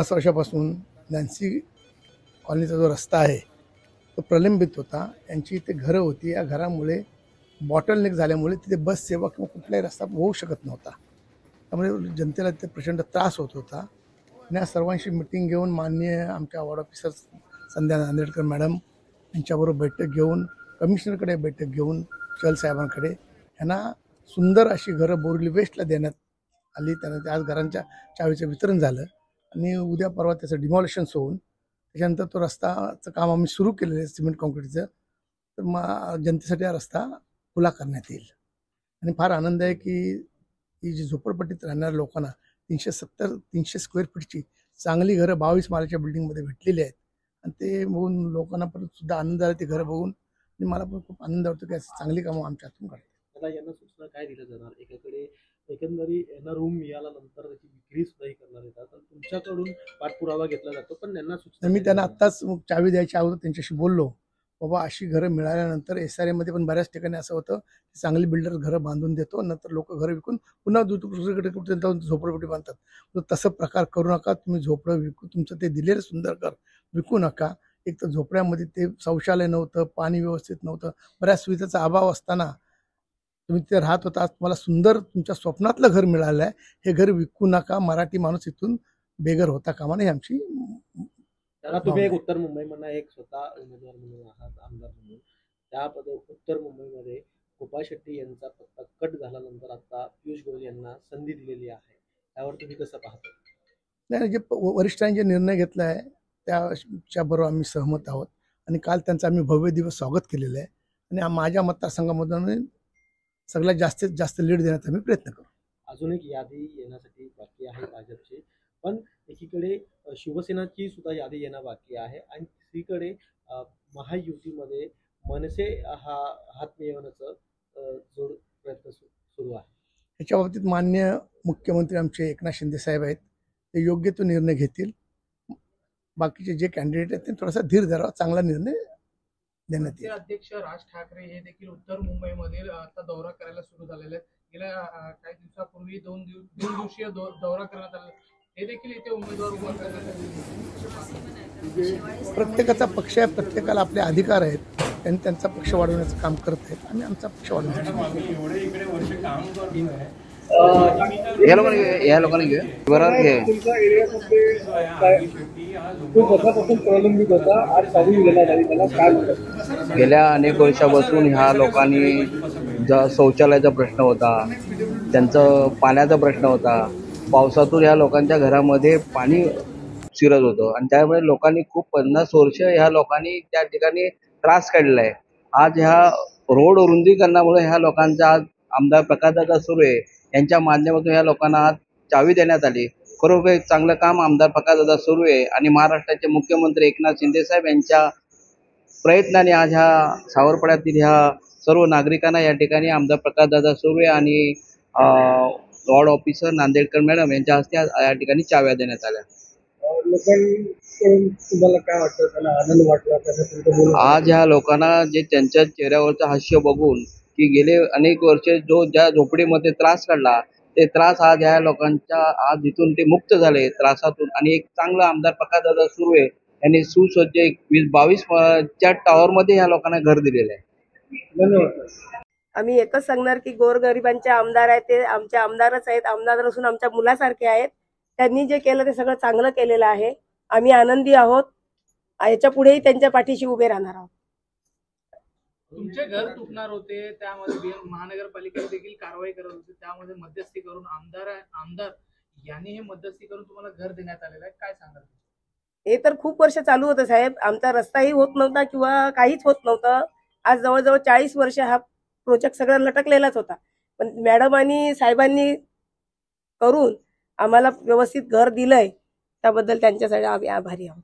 5 वर्षापासून नॅन्सी कॉलनीचा जो रस्ता आहे तो प्रलंबित होता. यांची इथे घरं होती. या घरामुळे बॉटलनेक झाल्यामुळे तिथे बस सेवा किंवा कुठलाही रस्ता होऊ शकत नव्हता. त्यामुळे जनतेला तिथे प्रचंड त्रास होत होता. आणि या सर्वांशी मिटिंग घेऊन माननीय आमच्या वॉर्ड ऑफिसर संध्या नांदेडकर मॅडम यांच्याबरोबर बैठक घेऊन, कमिशनरकडे बैठक घेऊन, चल साहेबांकडे यांना सुंदर अशी घरं बोरिवली वेस्टला देण्यात आली. त्यांना आज घरांच्या चावीचं वितरण झालं आणि उद्या परवा त्याचं डिमॉलिशन्स होऊन त्याच्यानंतर तो रस्ताचं काम आम्ही सुरू केलेलं आहे सिमेंट कॉन्क्रीटचं. तर मग जनतेसाठी हा रस्ता खुला करण्यात येईल. आणि फार आनंद आहे की ही जी झोपडपट्टीत राहणाऱ्या लोकांना 370-300 स्क्वेअर फीटची चांगली घरं 22 माळ्याच्या बिल्डिंगमध्ये भेटलेली आहेत. आणि ते बघून लोकांना पण सुद्धा आनंद झाला ते घरं बघून. आणि मला पण खूप आनंद वाटतो की अशी चांगली कामं आमच्या हातून करतात. आता यांना सूचना काय दिल्या जाणार? एकाकडे एकंदरीत यांना रूम मिळाल्यानंतर त्याची विक्री सुद्धा करणार येतात, तर तुमच्याकडून पाठपुरावा घेतला जातो, पण यांना सूचना मी त्यांना आत्ताच चावी द्यायच्या अगोदर त्यांच्याशी बोललो. बाबा अशी घरं मिळाल्यानंतर SRA मध्ये पण बऱ्याच ठिकाणी असं होतं की चांगली बिल्डर घरं बांधून देतो, नंतर लोक घरं विकून पुन्हा दुसरीकडे कुठे झोपडपट्टी बांधतात. तर तसं प्रकार करू नका. तुम्ही झोपडं विकू, तुमचं ते दिलेलं सुंदर घर विकू नका. एक तर झोपड्यामध्ये ते शौचालय नव्हतं, पाणी व्यवस्थित नव्हतं, बऱ्याच सुविधेचा अभाव असताना तुम्ही तिथे राहत होता. तुम्हाला सुंदर तुमच्या स्वप्नातलं घर मिळालं आहे. हे घर विकू नका. मराठी माणूस इथून बेघर होता कामा नये, आमची. त्याला तुम्ही एक उत्तर मुंबईमधून एक स्वतः उमेदवार म्हणून आहात, आमदार म्हणून. त्या उत्तर मुंबईमध्ये गोपाळ शेट्टी यांचा पत्ता कट झाल्यानंतर आता पियुष गोयल यांना संधी दिलेली आहे, त्यावर तुम्ही कसं पाहता? नाही, जे वरिष्ठांनी जे निर्णय घेतला आहे त्याच्याबरोबर आम्ही सहमत आहोत. आणि काल त्यांचं आम्ही भव्य दिवस स्वागत केलेलं आहे. आणि माझ्या मतदारसंघामधून सगळ्यात जास्तीत जास्त लीड देण्याचा आम्ही प्रयत्न करू. अजून एक यादी येण्यासाठी बाकी आहे भाजपची, पण एकीकडे शिवसेनाची सुद्धा यादी येणं बाकी आहे आणि दुसरीकडे महायुतीमध्ये मनसे हा हात मिळवण्याचा जोर प्रयत्न सुरू आहे. याच्या बाबतीत माननीय मुख्यमंत्री आमचे एकनाथ शिंदे साहेब आहेत. ते योग्य तो निर्णय घेतील. बाकीचे जे कॅन्डिडेट आहेत ते थोडासा धीर धरावा, चांगला निर्णय देण्यात येईल. अध्यक्ष राज ठाकरे हे देखील उत्तर मुंबईमध्ये आता दौरा करायला सुरू झालेले आहेत. गेल्या काही दिवसापूर्वी दोन दिवसीय दौरा करण्यात आला. हे देखील इथे उमेदवार उभा करण्यासाठी प्रत्येकाचा पक्ष आहे, प्रत्येकाला आपले अधिकार आहेत. त्यांनी त्यांचा पक्ष वाढवण्याचं काम करत आहेत. आम्ही आमचा पक्ष वाढवण्याचं काम करतो. या लोकांनी घेऊया बरोबर घे. गेल्या अनेक वर्षापासून ह्या लोकांनी शौचालयाचा प्रश्न होता, त्यांचं पाण्याचा प्रश्न होता. पावसातून ह्या लोकांच्या घरामध्ये पाणी शिरत होतं आणि त्यामुळे लोकांनी खूप 50 वर्ष ह्या लोकांनी त्या ठिकाणी त्रास काढलेला आहे. आज ह्या रोड रुंदीकरणामुळे ह्या लोकांचा आज आमदार प्रकाशदादा सुर्वे यांच्या माध्यमातून ह्या लोकांना आज चावी देण्यात आली. खरोखर एक चांगलं काम आमदार प्रकाशदादा सुर्वे आणि महाराष्ट्राचे मुख्यमंत्री एकनाथ शिंदे साहेब यांच्या प्रयत्नाने आज ह्या सावरपाड्यातील ह्या सर्व नागरिकांना या ठिकाणी आमदार प्रकाशदादा सुर्वे आणि वॉर्ड ऑफिसर नांदेडकर मॅडम यांच्या हस्ते या ठिकाणी चाव्या देण्यात आल्या. तुम्हाला काय वाटतं, त्यांना आनंद वाटला? आज ह्या लोकांना जे त्यांच्या चेहऱ्यावरचं हास्य बघून की गेले अनेक वर्ष ज्या झोपडीमध्ये त्रास काढला ते त्रास आज ह्या लोकांच्या आज इथून ते मुक्त झाले त्रासातून. आणि एक चांगला आमदार प्रकाशदादा सुर्वे यांनी सुसज्ज 22 च्या टॉवरमध्ये ह्या लोकांना घर दिलेलं आहे. धन्यवाद. आम्ही एकच सांगणार की गोरगरिबांचे आमदार आहेत ते आमचे आमदारच आहेत. आमदार असून आमच्या मुलासारखे आहेत. त्यांनी जे केलं ते सगळं चांगलं केलेलं आहे. आम्ही आनंदी आहोत. याच्या पुढेही त्यांच्या पाठीशी उभे राहणार आहोत. तुमचे घर तुटणार होते, त्यामध्ये महानगरपालिकेने देखील कारवाई करत होती. त्यामध्ये मध्यस्थी करून आमदार यांनी हे मध्यस्थी करून तुम्हाला घर देण्यात आलेलं आहे. काय सांगाल? हे तर खूप वर्ष चालू होतं साहेब. आमचा रस्ताही होत नव्हता किंवा काहीच होत नव्हतं. आज जवळजवळ 40 वर्ष हा प्रोजेक्ट सगळा लटकलेलाच होता. पण मॅडम आणि साहेबांनी करून आम्हाला व्यवस्थित घर दिलंय, त्याबद्दल त्यांच्यासाठी आम्ही आभारी आहोत.